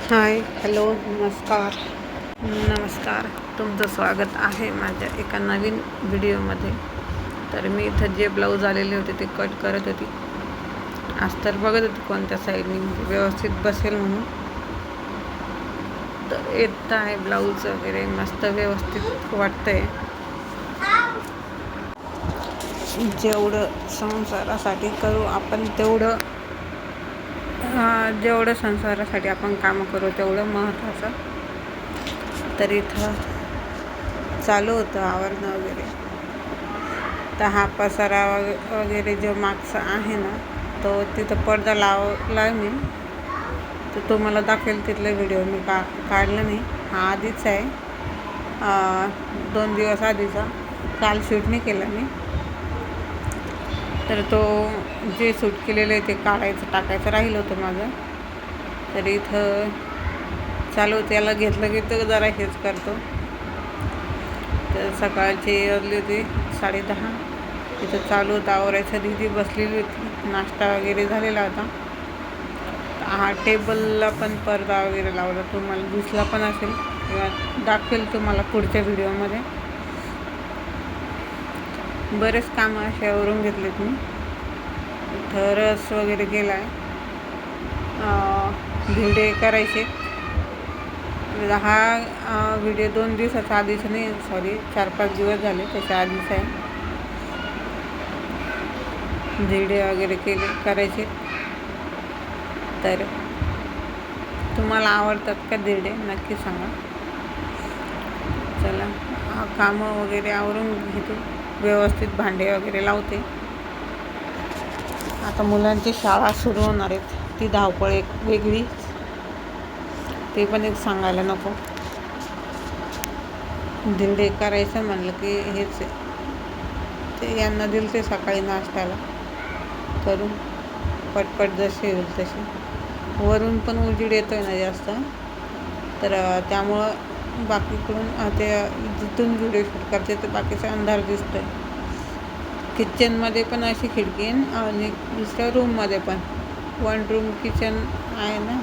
हाय, hello, नमस्कार. तुमचं स्वागत आहे माझ्या एका नवीन व्हिडिओमध्ये. तर मी इथं जे ब्लाऊज आलेले होते ते कट करत होती. अस्तर बघत होती कोणत्या साईडने व्यवस्थित बसेल म्हणून. तर येत आहे ब्लाऊज वगैरे मस्त व्यवस्थित वाटतंय. जेवढं संसारासाठी करू आपण तेवढं जेवढं संसारासाठी आपण कामं करू तेवढं महत्त्वाचं. तर इथं चालू होतं आवरणं वगैरे. तर हा पसारा वगैरे जो मागचा आहे ना, तो तिथं पडदा लावला मी. तर तो मला दाखवेल तिथले व्हिडिओ मी काढला नाही. हा आधीच आहे, 2 दिवस आधीचा. काल शूट नाही केला मी. तर तो जे शूट केलेलं आहे ते टाकायचं राहिलं होतं माझं. तर इथं चालू होतं, याला घेतलं की तर जरा हेच करतो. तर सकाळची वाजली होती 10:30. तिथं चालू होतं आवरायचं. दीदी बसलेली होती, नाश्ता वगैरे झालेला होता. हा टेबलला पण पडदा वगैरे लावला, तुम्हाला दिसला पण असेल किंवा दाखवेल तुम्हाला पुढच्या व्हिडिओमध्ये. बरेच कामं असे आवरून घेतलेत मी. इथं रस वगैरे केला आहे, धिरडे करायचे. हा व्हिडिओ 2 दिवसाचा आधीचा नाही, 4-5 दिवस झाले त्याच्या आधीच आहे. धिरडे वगैरे करायचे. तर तुम्हाला आवडतात का धिरडे नक्की सांगा. चला, कामं वगैरे आवरून घेते, व्यवस्थित भांडे वगैरे लावते. आता मुलांची शाळा सुरू होणार आहेत, ती धावपळ एक वेगळी, ते पण एक सांगायला नको. धिरडे करायचं म्हणलं की हेच आहे. ते यांना दिलं ते सकाळी नाश्त्याला करून, पटपट जसे होईल तसे. वरून पण उजेड येतोय ना जास्त, तर त्यामुळं बाकीकडून ते जिथून व्हिडिओ शूट करते तर बाकीचा अंधार दिसतोय. किचनमध्ये पण अशी खिडकी आहे आणि दुसऱ्या रूममध्ये पण 1 रूम किचन आहे ना,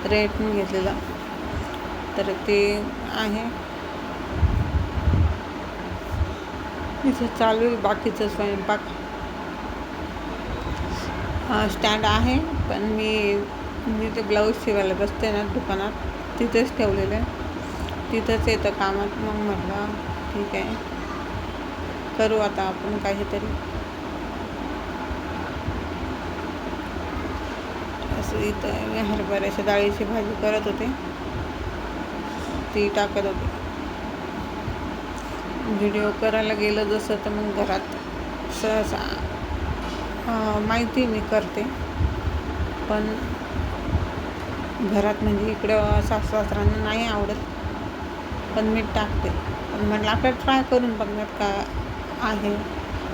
रेंटने घेतलेला. तर ते आहे. इथे चालू आहे बाकीचं स्वयंपाक. स्टँड आहे, पण मी ते ब्लाऊज शिवायला बसते ना दुकानात, तिथेच ठेवलेलं आहे. तिथंच येतं कामात. मग म्हटलं ठीक आहे, करू आता आपण काहीतरी. असं इथं मी हरभऱ्याच्या डाळीची भाजी करत होते, ती टाकत होते. व्हिडिओ करायला गेलं जसं तर मग घरात सहसा माहिती मी करते, पण घरात म्हणजे इकडं सासू-सासऱ्यांना नाही आवडत, पण मी टाकते. पण म्हटलं आपल्याला ट्राय करून बघण्यात काय आहे,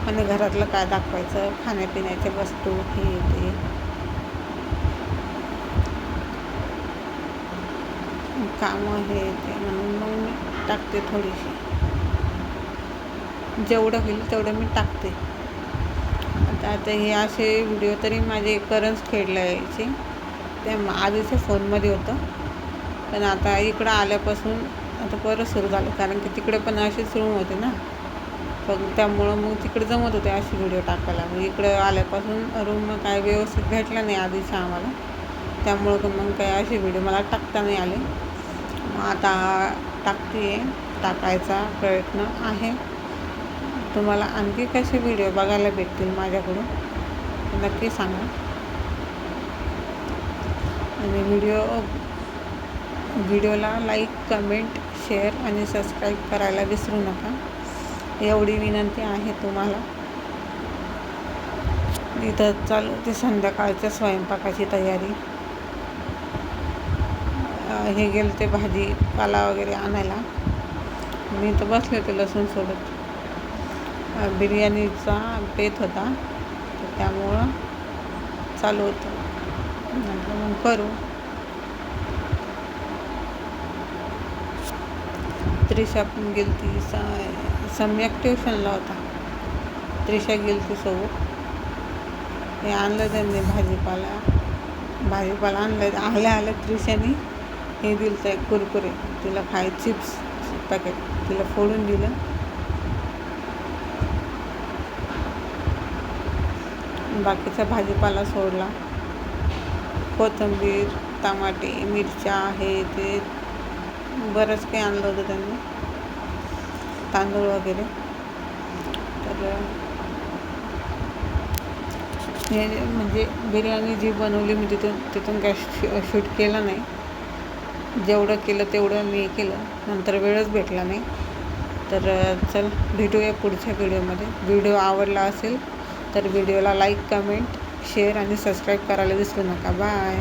म्हणजे घरातलं काय दाखवायचं, खाण्यापिण्याच्या वस्तू हे ते. कामं हे ते म्हणून मग मी टाकते थोडीशी. जेवढं होईल तेवढं मी टाकते. आता हे असे व्हिडिओ तरी माझे करंज खेडला यायचे, ते आधीच्या फोनमध्ये होतं. पण आता इकडं आल्यापासून आता परत सुरू झालं, कारण की तिकडे पण असेच रूम होते ना, पण त्यामुळं मग तिकडे जमत होते असे व्हिडिओ टाकायला. मग इकडं आल्यापासून रूम काय व्यवस्थित भेटला नाही आधीच्या आम्हाला, त्यामुळं मग काय असे व्हिडिओ मला टाकता नाही आले. मग आता टाकायचा प्रयत्न आहे. तुम्हाला आणखी कसे व्हिडिओ बघायला भेटतील माझ्याकडून नक्की सांगा. आणि व्हिडिओला लाईक, कमेंट, शेअर आणि सबस्क्राईब करायला विसरू नका, एवढी विनंती आहे तुम्हाला. इथं चालू होती संध्याकाळच्या स्वयंपाकाची तयारी. हे गेले ते भाजीपाला वगैरे आणायला, मी तर बसले होते लसूण सोडत. बिर्याणीचा बेत होता, तर त्यामुळं चालू होतं. म्हटलं मग करू. त्रिशा पण गेली, सम्यक ट्युशनला होता. त्रिशा गेली सोबत. हे आणलं त्यांनी भाजीपाला, भाजीपाला आणलं. आल्या त्रिशाने हे दिलं तर कुरकुरे तिला खाय, चिप्स पॅकेट तिला फोडून दिलं. बाकीचा भाजीपाला सोडला. कोथिंबीर, टमाटे, मिरच्या, हे ते बरंच काही आणलं होतं त्यांनी, तांदूळ वगैरे. तर हे म्हणजे बिर्याणी जी बनवली मी तिथून काय शूट केलं नाही. जेवढं केलं तेवढं मी केलं, नंतर वेळच भेटला नाही. तर चल भेटूया पुढच्या व्हिडिओमध्ये. व्हिडिओ आवडला असेल तर व्हिडिओला लाईक, कमेंट, शेअर आणि सबस्क्राईब करायला विसरू नका. बाय.